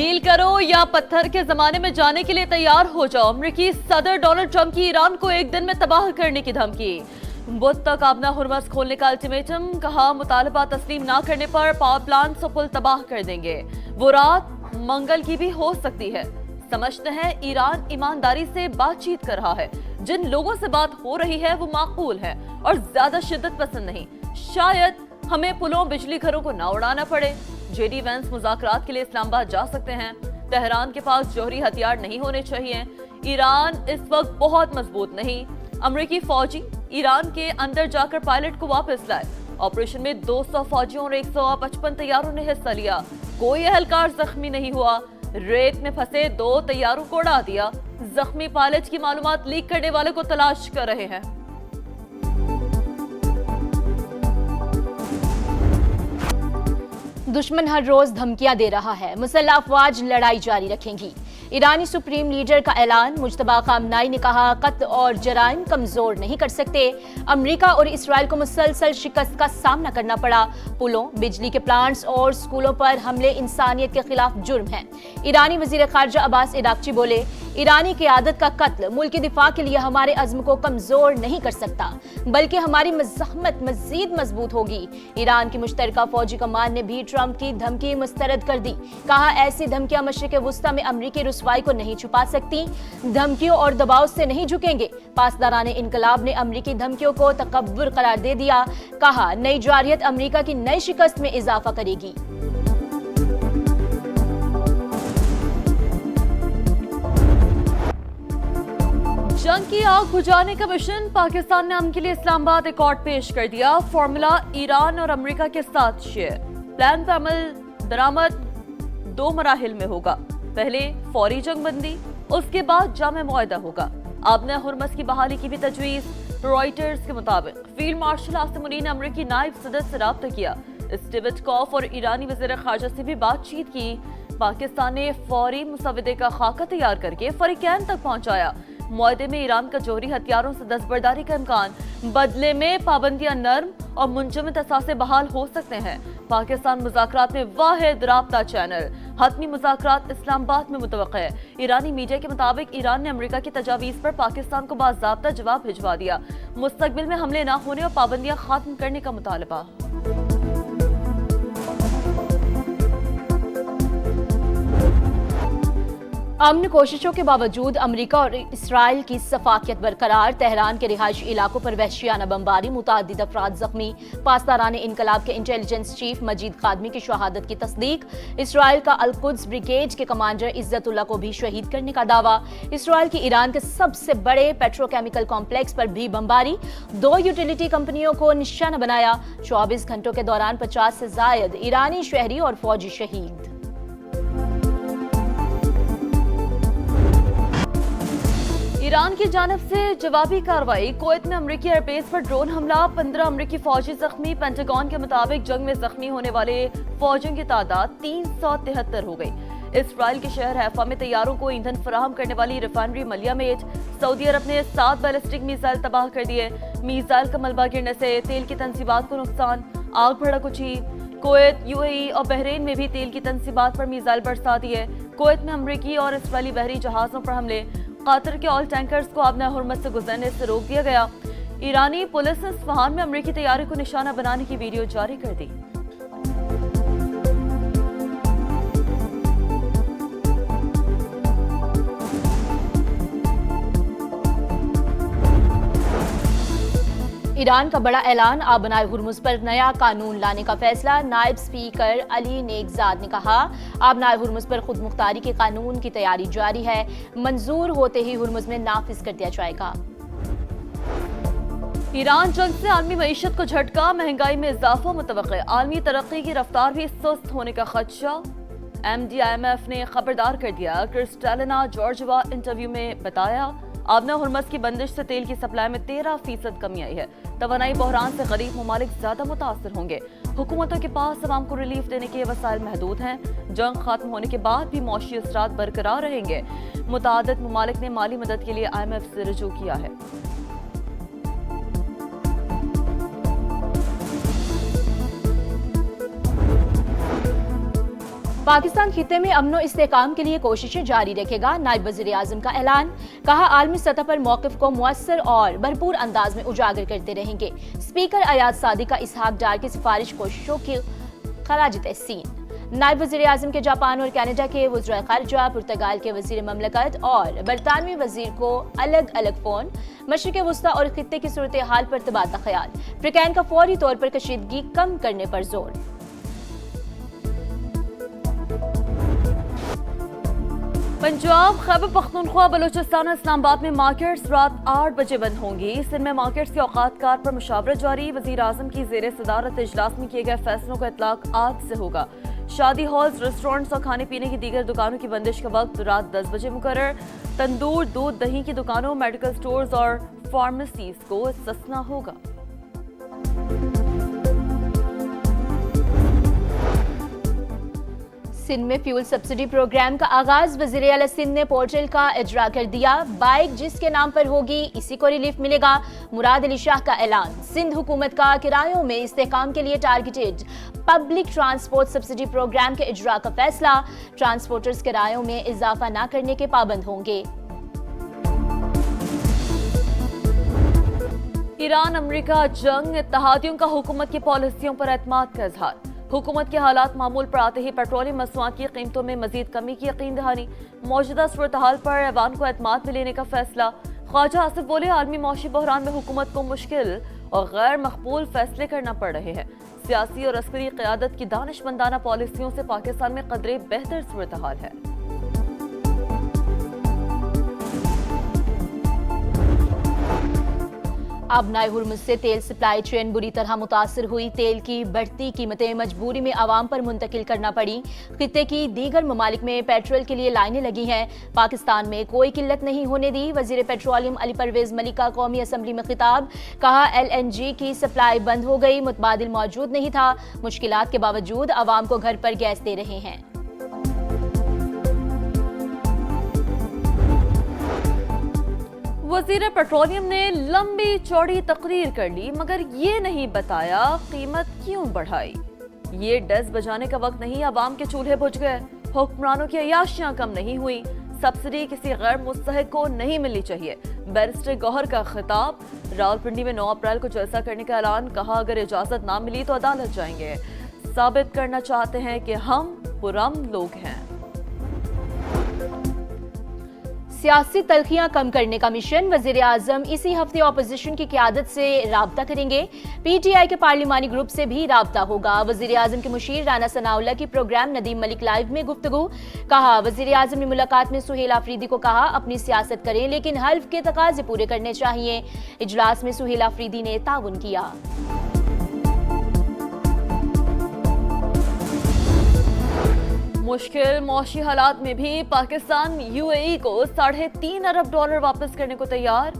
Deal करो या पत्थर के जमाने में जाने के लिए तैयार हो जाओ। अमेरिकी सदर डोनाल्ड ट्रंप की ईरान को एक दिन में तबाह करने की धमकी। बुध तक आबना हुर्मस खोलने का अल्टीमेटम, कहा मुतालबा तस्लीम ना करने पर पावर प्लांट और पुल तबाह कर देंगे। वो रात मंगल की भी हो सकती है। समझते हैं ईरान ईमानदारी से बातचीत कर रहा है। जिन लोगों से बात हो रही है वो माकूल है और ज्यादा शिद्दत पसंद नहीं। शायद हमें पुलों बिजली घरों को ना उड़ाना पड़े। जेडी वेंस मुज़ाकरात के लिए इस्लामाबाद जा सकते हैं। तेहरान के पास जौहरी हथियार नहीं होने चाहिए। ईरान इस वक्त बहुत मजबूत नहीं। अमेरिकी फौजी ईरान के अंदर जाकर पायलट को वापस लाए। ऑपरेशन में 200 फौजियों और 155 तैयारों ने हिस्सा लिया। कोई एहलकार जख्मी नहीं हुआ। रेत में फंसे 2 तैयारों को उड़ा दिया। जख्मी पायलट की मालूमात लीक करने वाले को तलाश कर रहे हैं। दुश्मन हर रोज धमकियां दे रहा है। मुसल्लह अफवाज लड़ाई जारी रखेंगी। ईरानी सुप्रीम लीडर का ऐलान। मुज्तबा खामनाई ने कहा, कत्ल और जराइम कमजोर नहीं कर सकते। अमेरिका और इसराइल को मुसलसल शिकस्त का सामना करना पड़ा। पुलों, बिजली के प्लांट्स और स्कूलों पर हमले इंसानियत के खिलाफ जुर्म है। ईरानी वजीर खारजा अब्बास इराक्ची बोले, ईरानी क़यादत का कत्ल मुल्क के दिफा के लिए हमारे अज़्म को कमजोर नहीं कर सकता, बल्कि हमारी मज़ाहमत मज़ीद मजबूत होगी। ईरान की मुश्तरका फौजी कमान ने भी ट्रंप की धमकी मुस्तरद कर दी। कहा, ऐसी धमकियां मशरिक़ वुस्ता में अमरीकी रुसवाई को नहीं छुपा सकती। धमकियों और दबाव से नहीं झुकेंगे। पासदाराने इनकलाब ने अमरीकी धमकियों को तकब्बुर करार दे दिया। कहा, नई जारियत अमरीका की नई शिकस्त में इजाफा करेगी। जंग की आग बुझाने का मिशन। पाकिस्तान ने अमन के लिए इस्लामाबाद अकॉर्ड पेश कर दिया। फॉर्मूला ईरान और अमेरिका के साथ शेयर। प्लान पर अमल दरामद 2 मराहिल में होगा। पहले फौरी जंगबंदी, उसके बाद जामे मुआहदा होगा। आबना हुर्मस की बहाली की भी तजवीज। रॉयटर्स के मुताबिक फील्ड मार्शल आसिम मुनीर ने अमेरिकी नायब सदर से राब्ता किया। स्टिविटकॉफ और ईरानी वज़ीर ख़ारजा से भी बातचीत की। पाकिस्तान ने फौरी मुसवदे का खाका तैयार करके फरीकैन तक पहुंचाया। मुआहदे में ईरान का जौहरी हथियारों से दस्तबरदारी का इम्कान। बदले में पाबंदियां नर्म और मुंजमद असासे बहाल हो सकते हैं। पाकिस्तान मुज़ाकरात में वाहिद राब्ता चैनल। हतमी मुज़ाकरात इस्लामाबाद में मुतवक्का है। ईरानी मीडिया के मुताबिक ईरान ने अमेरिका की तजावीज़ पर पाकिस्तान को बाज़ाब्ता जवाब भिजवा दिया। मुस्तकबिल में हमले न होने और पाबंदियां खत्म करने का मुतालबा। अमन कोशिशों के बावजूद अमेरिका और इसराइल की सफाकियत बरकरार। तेहरान के रिहायशी इलाकों पर वहशियाना बमबारी, मुतादिद अफराद जख्मी। पासदाराने इनकलाब के इंटेलिजेंस चीफ मजीद खादमी की शहादत की तस्दीक। इसराइल का अल-कुद्स ब्रिगेड के कमांडर इज्जतुल्लाह को भी शहीद करने का दावा। इसराइल की ईरान के सबसे बड़े पेट्रोकेमिकल कॉम्प्लेक्स पर भी बमबारी। 2 यूटिलिटी कंपनियों को निशाना बनाया। 24 घंटों के दौरान 50 से जायद ईरानी शहरी और फौजी शहीद। ईरान की जानिब से जवाबी कार्रवाई। कुवैत में अमेरिकी एयरबेस पर ड्रोन हमला। 15 अमेरिकी फौजी जख्मी। पेंटागन के मुताबिक जंग में जख्मी होने वाले फौजियों की तादाद 373 हो गई। इसराइल के शहर हैफा में तैयारों को ईंधन फराहम करने वाली रिफाइनरी मलिया मेट। सऊदी अरब ने 7 बैलिस्टिक मिसाइल तबाह कर दिए। मिसाइल का मलबा गिरने से तेल की तनसीबात को नुकसान। आग भड़क उठी। कुवैत, यूएई और बहरीन में भी तेल की तनसीबात पर मिसाइल बरसा दिए। कुवैत में अमेरिकी और इसराइली बहरी जहाजों पर हमले। कतर के ऑयल टैंकर्स को आबना हुर्मस से गुजरने से रोक दिया गया। ईरानी पुलिस ने इस्फहान में अमेरिकी तैयारी को निशाना बनाने की वीडियो जारी कर दी। ईरान का बड़ा ऐलान। आबनाए हुर्मुज पर नया कानून लाने का फैसला। नायब स्पीकर अली नेकजाद ने कहा, आबनाए हुर्मुज पर खुद मुख्तारी के कानून की तैयारी जारी है। मंजूर होते ही हुर्मुज में नाफिज कर दिया जाएगा। ईरान जंग से आलमी मईशत को झटका। महंगाई में इजाफा मुतवक्किल। आलमी तरक्की की रफ्तार भी सुस्त होने का खदशा। MD-IMF ने खबरदार कर दिया। क्रिस्टालिना जॉर्जवा इंटरव्यू में बताया, आबना हुर्मस की बंदिश से तेल की सप्लाई में 13% कमी आई है। तवानाई बहरान से गरीब ममालिक ज्यादा मुतासर होंगे। हुकूमतों के पास अवाम को रिलीफ देने के वसाइल महदूद हैं। जंग खत्म होने के बाद भी मौशी असरात बरकरार रहेंगे। मुतादिद ममालिक ने माली मदद के लिए IMF से रुजू किया है। पाकिस्तान खित्ते में अमनो इस्तेहकाम के लिए कोशिशें जारी रखेगा, नायब वज़ीर आज़म का ऐलान। कहा, आलमी सतह पर मौक़िफ़ को मुअस्सर और भरपूर अंदाज में उजागर करते रहेंगे। स्पीकर अयाज सादी का इसहाक डार की सिफारिश कोशिशों की खराज तहसीन। नायब वज़ीर आज़म के जापान और कनाडा के वज़ीर ख़ारिजा, पुर्तगाल के वज़ीर ममलकत और बरतानवी वज़ीर को अलग अलग फ़ोन। मशरिक़ वस्ता और खित्ते की सूरत हाल पर तबादला ख्याल। फ्रिकैन का फौरी तौर पर कशीदगी कम करने पर जोर। पंजाब, खैबर पख्तूनख्वा, बलूचिस्तान और इस्लामाबाद में मार्केट्स रात 8 बजे बंद होंगी। सिंध में मार्केट्स के औकात कार पर मुशावरत जारी। वज़ीर आज़म की ज़ेर सदारत इजलास में किए गए फैसलों का इतलाक आज से होगा। शादी हॉल्स, रेस्टोरेंट्स और खाने पीने की दीगर दुकानों की बंदिश का वक्त रात 10 बजे मुकर्रर। तंदूर, दूध, दही की दुकानों, मेडिकल स्टोर्स और फार्मेसीज को इस्तिस्ना होगा। सिंध में फ्यूल सब्सिडी प्रोग्राम का आगाज। वज़ीर आला सिंध ने पोर्टल का इजरा कर दिया। बाइक जिसके नाम पर होगी इसी को रिलीफ मिलेगा। मुराद अली शाह का ऐलान। सिंध हुकूमत का किरायों में इस्तेहकाम के लिए targeted public transport subsidy program के इजरा का फैसला। ट्रांसपोर्टर्स किरायों में इजाफा न करने के पाबंद होंगे। ईरान अमेरिका जंग, इत्तेहादियों का हुकूमत की पॉलिसियों पर एतमाद का इजहार। हुकूमत के हालात मामूल पर आते ही पेट्रोलियम मसनूआत की कीमतों में मजीद कमी की यकीन दहानी। मौजूदा सूरत हाल पर ऐवान को एतमाद में लेने का फैसला। ख्वाजा आसिफ बोले, आलमी मौशी बहरान में हुकूमत को मुश्किल और गैर मकबूल फैसले करना पड़ रहे हैं। सियासी और अस्करी क़यादत की दानिशमंदाना पॉलिसियों से पाकिस्तान में कदरे बेहतर सूरत हाल है। अब नए हुर्मुज़ से तेल सप्लाई चेन बुरी तरह मुतासर हुई। तेल की बढ़ती कीमतें मजबूरी में आवाम पर मुंतकिल करना पड़ी। खित्ते की दीगर ममालिक में पेट्रोल के लिए लाइनें लगी हैं। पाकिस्तान में कोई किल्लत नहीं होने दी। वजीर पेट्रोलियम अली परवेज मलिक का कौमी असम्बली में खिताब। कहा, LNG की सप्लाई बंद हो गई, मुतबादिल मौजूद नहीं था। मुश्किलात के बावजूद आवाम को घर पर गैस दे रहे हैं। वज़ीर पेट्रोलियम ने लंबी चौड़ी तकरीर कर ली, मगर ये नहीं बताया कीमत क्यों बढ़ाई। ये डज बजाने का वक्त नहीं, आवाम के चूल्हे बुझ गए। हुक्मरानों की अयाशियां कम नहीं हुई। सब्सिडी किसी गैर मुस्तहिक को नहीं मिलनी चाहिए। बैरिस्टर गौहर का खिताब। रावलपिंडी में 9 अप्रैल को जलसा करने का ऐलान। कहा, अगर इजाजत ना मिली तो अदालत जाएंगे। साबित करना चाहते हैं कि हम पुरअमन लोग हैं। सियासी तलखियां कम करने का मिशन। वज़ीर आज़म इसी हफ्ते अपोजिशन की क़यादत से राब्ता करेंगे। PTI के पार्लिमानी ग्रुप से भी राब्ता होगा। वज़ीर आज़म के मुशीर राना सनाउल्लाह की प्रोग्राम नदीम मलिक लाइव में गुफ्तगू। कहा, वज़ीर आज़म ने मुलाकात में सुहेल आफरीदी को कहा, अपनी सियासत करें लेकिन हल्फ के तकाजे पूरे करने चाहिए। इजलास में सुहेल आफरीदी ने ताउन किया। मुश्किल मौशी हालात में भी पाकिस्तान UAE को $3.5 अरब वापस करने को तैयार।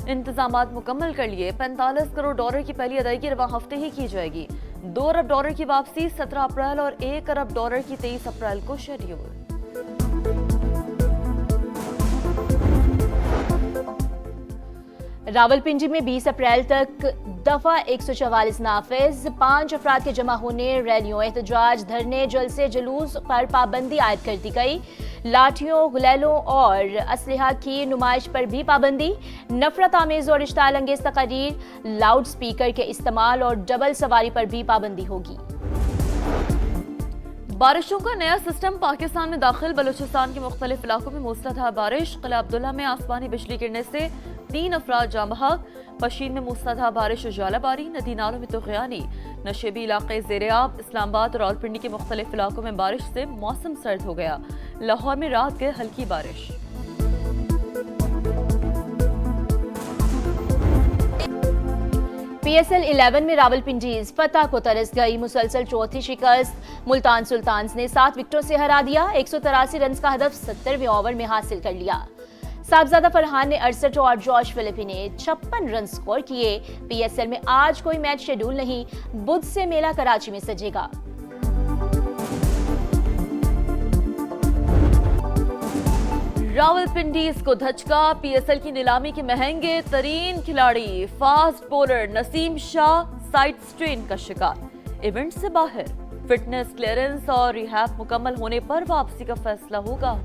इंतजामात मुकम्मल कर लिए। $45 करोड़ की पहली अदायगी रवा हफ्ते ही की जाएगी। $2 अरब की वापसी 17 अप्रैल और $1 अरब की 23 अप्रैल को शेड्यूल। रावलपिंडी में 20 अप्रैल तक दफा 144 नाफिज। 5 अफराद के जमा होने, रैलियों, एहतजाज, धरने, जलसे, जुलूस पर पाबंदी आयद कर दी गई। लाठियों, गुलेलों और असलहा की नुमाइश पर भी पाबंदी। नफरत आमेज और इश्ताल अंगेज तकरीर, लाउड स्पीकर के इस्तेमाल और डबल सवारी पर भी पाबंदी होगी। बारिशों का नया सिस्टम पाकिस्तान में दाखिल। बलूचिस्तान के मुख्तलिफ इलाकों में मूसलाधार बारिश। किला अब्दुल्ला में आसमानी बिजली गिरने से 3 अफराद जाँ बहक। पशीन में मूसलाधार बारिश और जालाबारी। नदी नालों में तुग़यानी। नशेबी इलाके ज़ेर-ए-आब। इस्लामाबाद और रावलपिंडी के मुख्तलिफ इलाकों में बारिश से मौसम सर्द हो गया। लाहौर में रात के हल्की बारिश। PSL 11 में रावलपिंडीज फतह को तरस गई। मुसलसल चौथी शिकस्त। मुल्तान सुल्तान्स ने 7 विकेटों से हरा दिया। 183 रन का हदफ 70वें ओवर में हासिल कर लिया। साहबजादा फरहान ने 68 और जॉश फिलिपी ने 56 रन स्कोर किए। PSL में आज कोई मैच शेड्यूल नहीं। बुध से मेला कराची में सजेगा। रावलपिंडीज को धचका। PSL की नीलामी के महंगे तरीन खिलाड़ी fast bowler Naseem Shah side strain का शिकार, इवेंट से बाहर। फिटनेस क्लियरेंस और रिहैब मुकम्मल होने पर वापसी का फैसला होगा।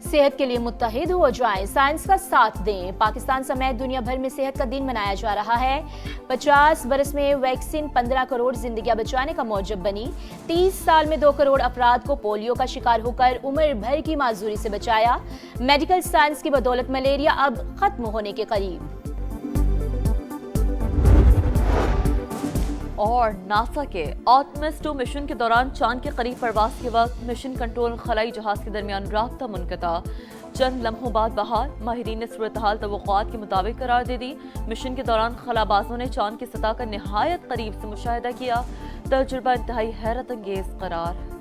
सेहत के लिए मुत्तहिद हो जाएं, साइंस का साथ दें। पाकिस्तान समेत दुनिया भर में सेहत का दिन मनाया जा रहा है। 50 बरस में वैक्सीन 15 करोड़ जिंदगियां बचाने का मौजब बनी। 30 साल में 2 करोड़ अफराद को पोलियो का शिकार होकर उम्र भर की माजूरी से बचाया। मेडिकल साइंस की बदौलत मलेरिया अब खत्म होने के करीब। और नासा के आर्टेमिस 2 मिशन के दौरान चांद के करीब परवास के वक्त मिशन कंट्रोल खलाई जहाज के दरमियान राब्ता मुनक़ता। चंद लम्हों बाद बहाल, माहिरीन ने सूरत हाल तवक्कुआत के मुताबिक करार दे दी। मिशन के दौरान खलाबाजों ने चांद की सतह का निहायत करीब से मुशाहिदा किया। तजुर्बा इंतहाई हैरत अंगेज करार।